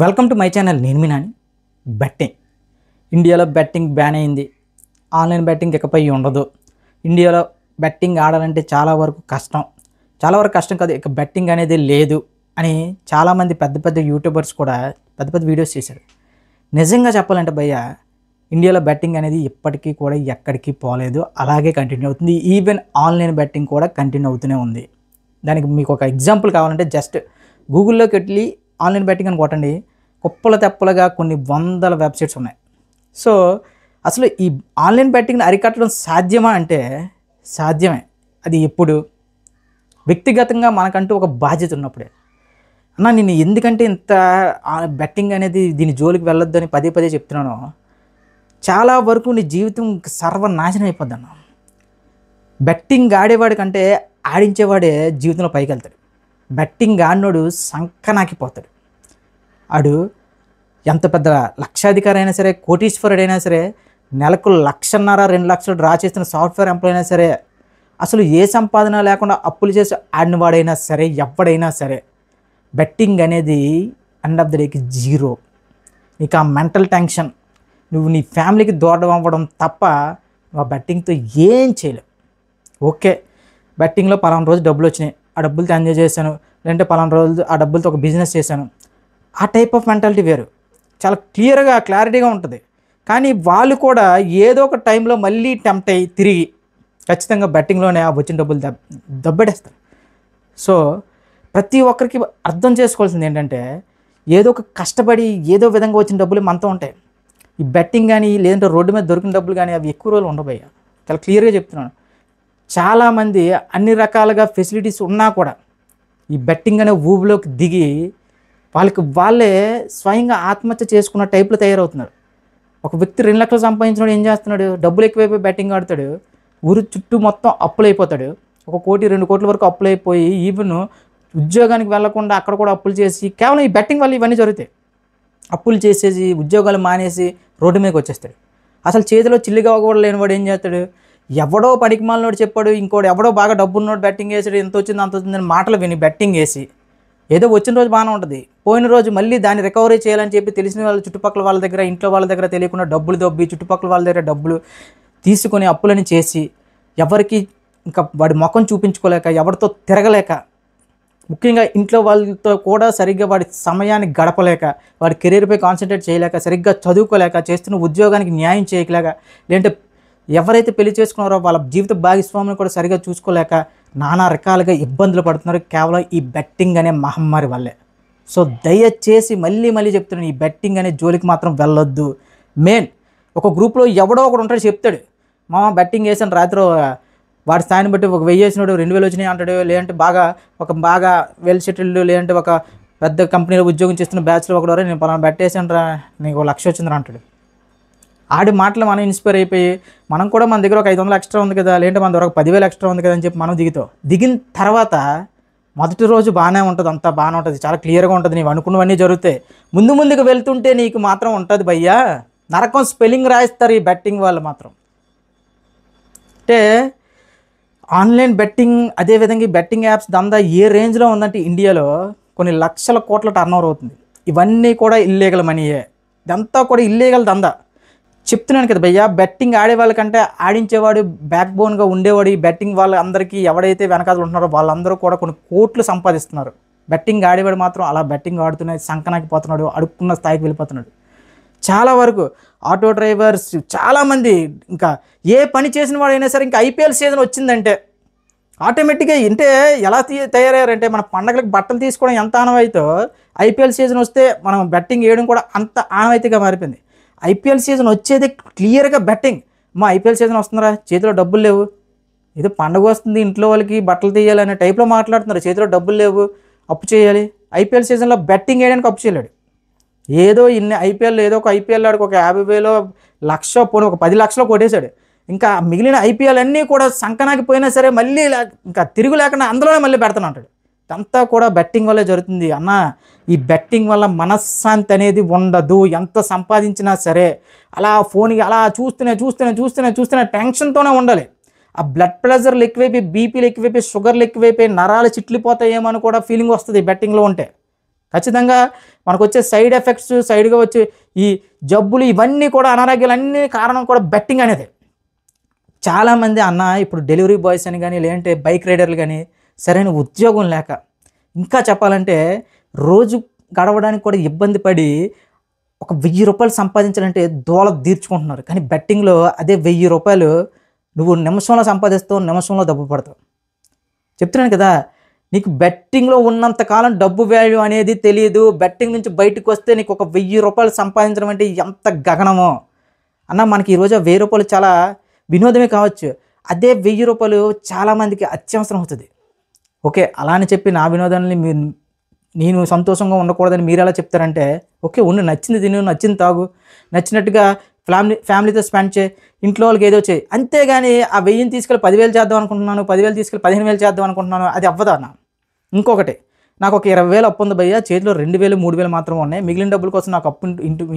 Welcome to my channel. నేను మీ Nani. Betting ఇండియాలో betting ban అయింది. ఆన్లైన్ బెట్టింగ్ ఇకపై ఉండదు. ఇండియాలో బెట్టింగ్ ఆడాలంటే చాలా వరకు కష్టం కాదు, ఇక బెట్టింగ్ అనేది లేదు అని చాలామంది పెద్ద పెద్ద యూట్యూబర్స్ కూడా పెద్ద పెద్ద వీడియోస్ చేశారు. నిజంగా చెప్పాలంటే భయ్య, ఇండియాలో బెట్టింగ్ అనేది ఇప్పటికీ కూడా ఎక్కడికి పోలేదు, అలాగే కంటిన్యూ అవుతుంది. ఈవెన్ ఆన్లైన్ బెట్టింగ్ కూడా కంటిన్యూ అవుతూనే ఉంది. దానికి మీకు ఒక ఎగ్జాంపుల్ కావాలంటే జస్ట్ గూగుల్లోకి వెళ్ళి ఆన్లైన్ బెట్టింగ్ అని కొట్టండి, కుప్పల తెప్పలుగా కొన్ని వందల వెబ్సైట్స్ ఉన్నాయి. సో అసలు ఈ ఆన్లైన్ బెట్టింగ్ని అరికట్టడం సాధ్యమా అంటే సాధ్యమే. అది ఎప్పుడు వ్యక్తిగతంగా మనకంటూ ఒక బాధ్యత ఉన్నప్పుడే. అన్న నేను ఎందుకంటే ఇంత బెట్టింగ్ అనేది దీని జోలికి వెళ్ళొద్దు అని పదే పదే చెప్తున్నాను. చాలా వరకు నీ జీవితం సర్వనాశనం అయిపోద్ది అన్న. బెట్టింగ్ ఆడేవాడి కంటే ఆడించేవాడే జీవితంలో పైకి వెళ్తాడు. బెట్టింగ్ ఆడినోడు సంకనాకిపోతాడు. ఆడు ఎంత పెద్ద లక్షాధికారి అయినా సరే, కోటీశ్వరుడైనా సరే, నెలకు 1,50,000 2 లక్షలు డ్రా చేస్తున్న సాఫ్ట్వేర్ ఎంప్లాయ్ అయినా సరే, అసలు ఏ సంపాదన లేకుండా అప్పులు చేసి ఆడినవాడైనా సరే, ఎవడైనా సరే, బెట్టింగ్ అనేది ఎండ్ ఆఫ్ ద డేకి జీరో. నీకు ఆ మెంటల్ టెన్షన్, నువ్వు నీ ఫ్యామిలీకి దూరం అవ్వడం తప్ప ఆ బెట్టింగ్తో ఏం చేయలేవు. ఓకే, బెట్టింగ్లో పలానా రోజు డబ్బులు వచ్చినాయి, ఆ డబ్బులతో ఎంజాయ్ చేశాను, లేదంటే పలానా రోజు ఆ డబ్బులతో ఒక బిజినెస్ చేశాను, ఆ టైప్ ఆఫ్ మెంటాలిటీ వేరు, చాలా క్లారిటీగా ఉంటుంది. కానీ వాళ్ళు కూడా ఏదో ఒక టైంలో మళ్ళీ టెంప్ట్ అయ్యి తిరిగి ఖచ్చితంగా బెట్టింగ్లోనే ఆ వచ్చిన డబ్బులు దబ్బెడేస్తారు. సో ప్రతి ఒక్కరికి అర్థం చేసుకోవాల్సింది ఏంటంటే, ఏదో ఒక కష్టపడి ఏదో విధంగా వచ్చిన డబ్బులు మనతో ఉంటాయి. ఈ బెట్టింగ్ కానీ లేదంటే రోడ్డు మీద దొరికిన డబ్బులు కానీ అవి ఎక్కువ రోజులు ఉండబోయా. చాలా క్లియర్గా చెప్తున్నాను. చాలామంది అన్ని రకాలుగా ఫెసిలిటీస్ ఉన్నా కూడా ఈ బెట్టింగ్ అనే ఊబిలోకి దిగి వాళ్ళే స్వయంగా ఆత్మహత్య చేసుకున్న టైప్లో తయారవుతున్నారు. ఒక వ్యక్తి 2 లక్షలు సంపాదించినాడు, ఏం చేస్తున్నాడు, డబ్బులు ఎక్కువైపోయి బెట్టింగ్ ఆడుతాడు, ఊరు చుట్టూ మొత్తం అప్పులైపోతాడు. 1 కోటి 2 కోట్ల వరకు అప్పులైపోయి ఈవెన్ ఉద్యోగానికి వెళ్లకుండా అక్కడ కూడా అప్పులు చేసి, కేవలం ఈ బెట్టింగ్ వల్ల ఇవన్నీ జరుగుతాయి. అప్పులు చేసేసి ఉద్యోగాలు మానేసి రోడ్డు మీదకి వచ్చేస్తాడు. అసలు చేతిలో చిల్లిగా కూడా లేనివాడు ఏం చేస్తాడు, ఎవడో పనికిమాలినోడు చెప్పాడు, ఇంకోటి ఎవడో బాగా డబ్బున్నోడు బెట్టింగ్ వేసాడు, ఎంత వచ్చింది అంత వచ్చిందని మాటలు విని బెట్టింగ్ వేసి ఏదో వచ్చిన రోజు బాగానే ఉంటుంది, పోయిన రోజు మళ్ళీ దాన్ని రికవరీ చేయాలని చెప్పి తెలిసిన వాళ్ళ చుట్టుపక్కల వాళ్ళ దగ్గర, ఇంట్లో వాళ్ళ దగ్గర తెలియకుండా డబ్బులు దొబ్బి చుట్టుపక్కల వాళ్ళ దగ్గర డబ్బులు తీసుకొని అప్పులని చేసి, ఎవరికి ఇంకా వాడి ముఖం చూపించుకోలేక, ఎవరితో తిరగలేక, ముఖ్యంగా ఇంట్లో వాళ్ళతో కూడా సరిగ్గా వాడి సమయాన్ని గడపలేక, వాడి కెరీర్పై కాన్సన్ట్రేట్ చేయలేక, సరిగ్గా చదువుకోలేక, చేస్తున్న ఉద్యోగానికి న్యాయం చేయలేక, లేదంటే ఎవరైతే పెళ్లి చేసుకున్నారో వాళ్ళ జీవిత భాగస్వామిని కూడా సరిగ్గా చూసుకోలేక నానా రకాలుగా ఇబ్బందులు పడుతున్నారు కేవలం ఈ బెట్టింగ్ అనే మహమ్మారి వల్లే. సో దయచేసి మళ్ళీ చెప్తున్నాను, ఈ బెట్టింగ్ అనే జోలికి మాత్రం వెళ్ళొద్దు. మెయిన్ ఒక గ్రూప్లో ఎవడో ఒకడు ఉంటాడు, చెప్తాడు, మామ బెట్టింగ్ వేసాను రాత్రి, వాడి స్థాయిని బట్టి 1,000 వేసినాడు 2,000 వచ్చినాయి అంటాడు, లేదంటే బాగా వెల్ సెటిల్డ్, లేదంటే ఒక పెద్ద కంపెనీలో ఉద్యోగం చేస్తున్న బ్యాచ్లో ఒకడు, నేను పలానా బెట్ వేసాను రా, నీకు 1,00,000 వచ్చిందిరా అంటాడు. ఆడి మాటలు మనం ఇన్స్పైర్ అయిపోయి మనం కూడా మన దగ్గర ఒక 500 ఎక్స్ట్రా ఉంది కదా, లేదంటే మన దగ్గర ఒక 10,000 ఎక్స్ట్రా ఉంది కదా అని చెప్పి మనం దిగిన తర్వాత మొదటి రోజు బాగానే ఉంటుంది, అంతా బాగానే ఉంటుంది, చాలా క్లియర్గా ఉంటుంది, నీవు అనుకున్నవన్నీ జరుగుతాయి. ముందుకు వెళ్తుంటే నీకు మాత్రం ఉంటుంది భయ్యా, నరకం స్పెల్లింగ్ రాయిస్తారు ఈ బెట్టింగ్ వాళ్ళు మాత్రం. అంటే ఆన్లైన్ బెట్టింగ్, అదేవిధంగా ఈ బెట్టింగ్ యాప్స్ దందా ఏ రేంజ్లో ఉందంటే ఇండియాలో కొన్ని లక్షల కోట్ల టర్నోవర్ అవుతుంది. ఇవన్నీ కూడా ఇల్లీగల్ మనీయే, ఇదంతా కూడా ఇల్లీగల్ దందా. చెప్తున్నాను కదా భయ్యా, బెట్టింగ్ ఆడే వాళ్ళకంటే ఆడించేవాడు బ్యాక్ బోన్గా ఉండేవాడు. ఈ బెట్టింగ్ వాళ్ళందరికీ ఎవడైతే వెనకాల ఉంటున్నారో వాళ్ళందరూ కూడా కొన్ని కోట్లు సంపాదిస్తున్నారు. బెట్టింగ్ ఆడేవాడు మాత్రం అలా బెట్టింగ్ ఆడుతున్నాయి సంకనాకి పోతున్నాడు, అడుక్కున్న స్థాయికి వెళ్ళిపోతున్నాడు. చాలా వరకు ఆటో డ్రైవర్స్ చాలామంది, ఇంకా ఏ పని చేసిన వాడైనా సరే, ఇంకా ఐపీఎల్ సీజన్ వచ్చిందంటే ఆటోమేటిక్గా అంటే ఎలా తయారయ్యారంటే, మన పండగలకు బట్టలు తీసుకోవడం ఎంత ఆనవాయితో, ఐపీఎల్ సీజన్ వస్తే మనం బెట్టింగ్ వేయడం కూడా అంత ఆనవాయితీగా మారిపోయింది. ఐపీఎల్ సీజన్ వచ్చేది క్లియర్గా బెట్టింగ్. మా ఐపీఎల్ సీజన్ వస్తుందిరా, చేతిలో డబ్బులు లేవు, ఏదో పండుగ వస్తుంది ఇంట్లో వాళ్ళకి బట్టలు తీయాలి అనే టైప్లో మాట్లాడుతున్నారు, చేతిలో డబ్బులు లేవు, అప్పు చేయాలి. ఐపీఎల్ సీజన్లో బెట్టింగ్ వేయడానికి అప్పు చేయలేడు. ఏదో ఐపీఎల్ ఏదో ఒక ఐపీఎల్ ఆడికి ఒక 50,000 1,00,000 పోనీ ఒక 10 లక్షలు కొట్టేశాడు. ఇంకా మిగిలిన ఐపీఎల్ అన్నీ కూడా సంకనాకి పోయినా సరే మళ్ళీ ఇంకా తిరుగు లేకుండా అందులోనే మళ్ళీ పెడతాను అంటాడు. ఇదంతా కూడా బెట్టింగ్ వల్లే జరుగుతుంది అన్న. ఈ బెట్టింగ్ వల్ల మనశ్శాంతి అనేది ఉండదు. ఎంత సంపాదించినా సరే అలా ఫోన్కి అలా చూస్తూనే టెన్షన్తోనే ఉండాలి. ఆ బ్లడ్ ప్రెషర్లు ఎక్కువైపోయి, బీపీలు ఎక్కువైపోయి, షుగర్లు ఎక్కువైపోయి, నరాలు చిట్లిపోతాయేమో అని కూడా ఫీలింగ్ వస్తుంది బెట్టింగ్లో ఉంటే. ఖచ్చితంగా మనకు వచ్చే సైడ్ ఎఫెక్ట్స్, సైడ్గా వచ్చే ఈ జబ్బులు, ఇవన్నీ కూడా అనారోగ్యాలన్నీ కారణం కూడా బెట్టింగ్ అనేది. చాలామంది అన్న ఇప్పుడు డెలివరీ బాయ్స్ అని కానీ, లేదంటే బైక్ రైడర్లు కానీ సరైన ఉద్యోగం లేక, ఇంకా చెప్పాలంటే రోజు గడవడానికి కూడా ఇబ్బంది పడి ఒక 1000 రూపాయలు సంపాదించాలంటే దోల తీర్చుకుంటున్నారు. కానీ బెట్టింగ్లో అదే 1000 రూపాయలు నువ్వు నిమిషంలో సంపాదిస్తావు, నిమిషంలో డబ్బు పడతావు. చెప్తున్నాను కదా, నీకు బెట్టింగ్లో ఉన్నంత కాలం డబ్బు వాల్యూ అనేది తెలియదు. బెట్టింగ్ నుంచి బయటకు వస్తే నీకు ఒక 1000 రూపాయలు సంపాదించడం అంటే ఎంత గగనమో అన్న. మనకి ఈరోజు 1000 రూపాయలు చాలా వినోదమే కావచ్చు, అదే 1000 రూపాయలు చాలామందికి అత్యవసరం అవుతుంది. ఓకే, అలా అని చెప్పి నా వినోదాన్ని నేను సంతోషంగా ఉండకూడదని మీరు ఎలా చెప్తారంటే, ఓకే ఉండు, నచ్చింది తిను, నచ్చింది తాగు, నచ్చినట్టుగా ఫ్యామిలీతో స్పెండ్ చేయి, ఇంట్లో వాళ్ళకి ఏదో చేయి. అంతేగాని ఆ 1000 తీసుకెళ్ళి 10,000 చేద్దాం అనుకుంటున్నాను, 10,000 తీసుకెళ్ళి 15,000 చేద్దాం అనుకుంటున్నాను, అది అవ్వదా అన్న. ఇంకొకటి, నాకు ఒక 20,000 అప్పు ఉంది భయ్య, చేతిలో 2,000 3,000 మాత్రం ఉన్నాయి, మిగిలిన డబ్బుల కోసం నాకు అప్పు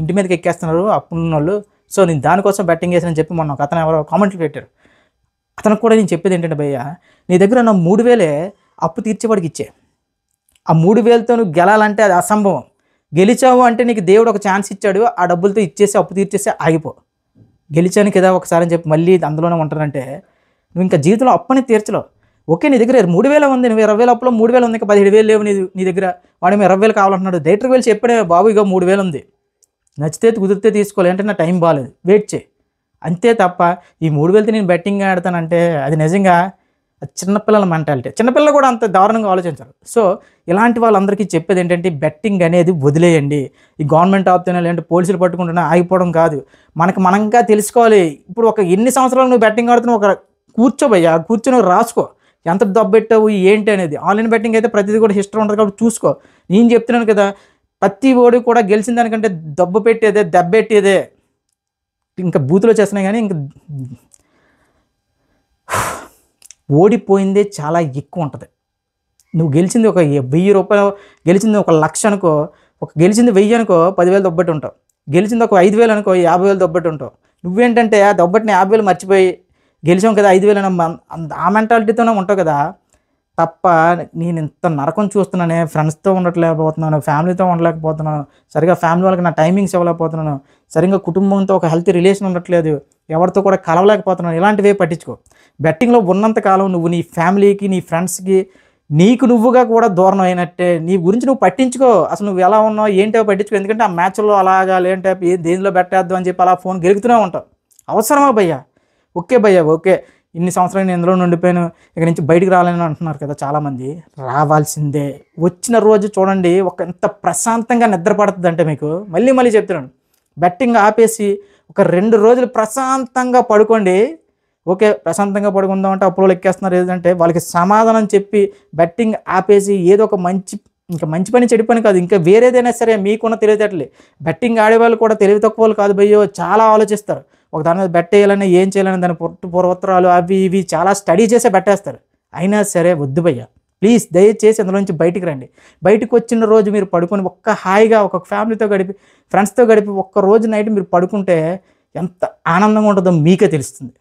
ఇంటి మీదకి ఎక్కేస్తున్నారు అప్పున్న వాళ్ళు, సో నేను దానికోసం బెట్టింగ్ చేసానని చెప్పి మొన్న ఒక అతను ఎవరో కామెంట్లు పెట్టారు. అతనికి కూడా నేను చెప్పేది ఏంటంటే, భయ్య నీ దగ్గర నా 3,000 అప్పు తీర్చేవాడికి ఇచ్చే. ఆ 3,000తో నువ్వు గెలాలంటే అది అసంభవం. గెలిచావు అంటే నీకు దేవుడు ఒక ఛాన్స్ ఇచ్చాడు, ఆ డబ్బులతో ఇచ్చేసి అప్పు తీర్చేసి ఆగిపో. గెలిచాను కదా ఒకసారి అని చెప్పి మళ్ళీ అందులోనే ఉంటానంటే నువ్వు ఇంకా జీవితంలో అప్పుని తీర్చలేవు. ఓకే, నీ దగ్గర 3,000 ఉంది, నువ్వు 20,000 అప్పులో 3,000 ఉంది, ఇంకా 17,000 లేవు నీ దగ్గర. వాడేమో 20,000 కావాలంటున్నాడు. డైరెక్టర్కి వెళ్ళి చెప్పాడే, బాబు ఇక 3,000 ఉంది, నచ్చితే కుదిరితే తీసుకోవాలి, అంటే నా టైం బాగాలేదు, వెయిట్ చేయి, అంతే తప్ప ఈ 3,000తో నేను బెట్టింగ్ ఆడతానంటే అది నిజంగా చిన్నపిల్లల మెంటాలిటీ. చిన్నపిల్లలు కూడా అంత దారుణంగా ఆలోచించారు. సో ఇలాంటి వాళ్ళందరికీ చెప్పేది ఏంటంటే, బెట్టింగ్ అనేది వదిలేయండి. ఈ గవర్నమెంట్ ఆపుతేనే, లేదంటే పోలీసులు పట్టుకుంటున్నా ఆగిపోవడం కాదు, మనంగా తెలుసుకోవాలి. ఇప్పుడు ఒక ఎన్ని సంవత్సరాలు నువ్వు బెట్టింగ్ ఆడుతున్నావు, ఒక కూర్చోబయ్యా, కూర్చొని రాసుకో ఎంత డబ్బు పెట్టావు ఏంటి అనేది. ఆన్లైన్ బెట్టింగ్ అయితే ప్రతిదీ కూడా హిస్టరీ ఉంటుంది కాబట్టి చూసుకో. నేను చెప్తున్నాను కదా, ప్రతి ఓడి కూడా గెలిచిన దానికంటే డబ్బు పెట్టేదే, దెబ్బెట్టేదే. ఇంకా బూతులో చేస్తున్నాయి కానీ ఇంకా ఓడిపోయిందే చాలా ఎక్కువ ఉంటుంది. నువ్వు గెలిచింది ఒక 1000 రూపాయలు, గెలిచింది ఒక 1,00,000 అనుకో, గెలిచింది 1000 అనుకో 10,000 దొబ్బెట్టి ఉంటావు, గెలిచింది ఒక 5,000 అనుకో 50,000 దొబ్బెట్టి ఉంటావు. నువ్వేంటంటే ఆ దొబ్బెట్టిన 50,000 మర్చిపోయి గెలిచాం కదా 5,000 ఆ మెంటాలిటీతోనే ఉంటావు కదా తప్ప. నేను ఇంత నరకం చూస్తున్నానే, ఫ్రెండ్స్తో ఉండలేకపోతున్నాను, ఫ్యామిలీతో ఉండలేకపోతున్నాను, సరిగా ఫ్యామిలీ వాళ్ళకి నా టైమింగ్స్ ఇవ్వలేకపోతున్నాను, సరిగ్గా కుటుంబంతో ఒక హెల్తీ రిలేషన్ ఉండట్లేదు, ఎవరితో కూడా కలవలేకపోతున్నాను, ఇలాంటివే పట్టించుకో. బెట్టింగ్లో ఉన్నంతకాలం నువ్వు నీ ఫ్యామిలీకి, నీ ఫ్రెండ్స్కి, నీకు నువ్వుగా కూడా దూరం అయినట్టే. నీ గురించి నువ్వు పట్టించుకో, అసలు నువ్వు ఎలా ఉన్నావు ఏంటో పట్టించుకో. ఎందుకంటే ఆ మ్యాచ్లో అలాగా లేదంటే దేనిలో పెట్టేద్దాం అని చెప్పి అలా ఫోన్ గెలుగుతూనే ఉంటావు. అవసరమా భయ్యా? ఓకే భయ్యా, ఓకే ఇన్ని సంవత్సరాలు నేను ఇందులో ఉండిపోయాను, ఇక నుంచి బయటికి రాలేని అంటున్నారు కదా చాలామంది. రావాల్సిందే. వచ్చిన రోజు చూడండి ఒక ఎంత ప్రశాంతంగా నిద్రపడుతుంది అంటే, మీకు మళ్ళీ చెప్తున్నాను, బెట్టింగ్ ఆపేసి ఒక 2 రోజులు ప్రశాంతంగా పడుకోండి. ఓకే, ప్రశాంతంగా పడుకుందాం అంటే అప్పులో ఎక్కేస్తున్నారు ఏదంటే వాళ్ళకి సమాధానం చెప్పి బెట్టింగ్ ఆపేసి ఏదో ఒక మంచి పని చెడు పని కాదు, ఇంకా వేరేదైనా సరే మీకున్న తెలివితేటలే. బెట్టింగ్ ఆడేవాళ్ళు కూడా తెలివి తక్కువ వాళ్ళు కాదు భయ్యో, చాలా ఆలోచిస్తారు. ఒక దాని మీద బెట్ వేయాలని, ఏం చేయాలని దాని పూర్వోత్తరాలు అవి ఇవి చాలా స్టడీ చేసే బెట్టేస్తారు. అయినా సరే వద్దు భయ్య, ప్లీజ్ దయచేసి అందులో నుంచి బయటికి రండి. బయటకు వచ్చిన రోజు మీరు పడుకొని ఒక్క హాయిగా ఒక ఫ్యామిలీతో గడిపి, ఫ్రెండ్స్తో గడిపి ఒక్క రోజు నైట్ మీరు పడుకుంటే ఎంత ఆనందంగా ఉంటుందో మీకే తెలుస్తుంది.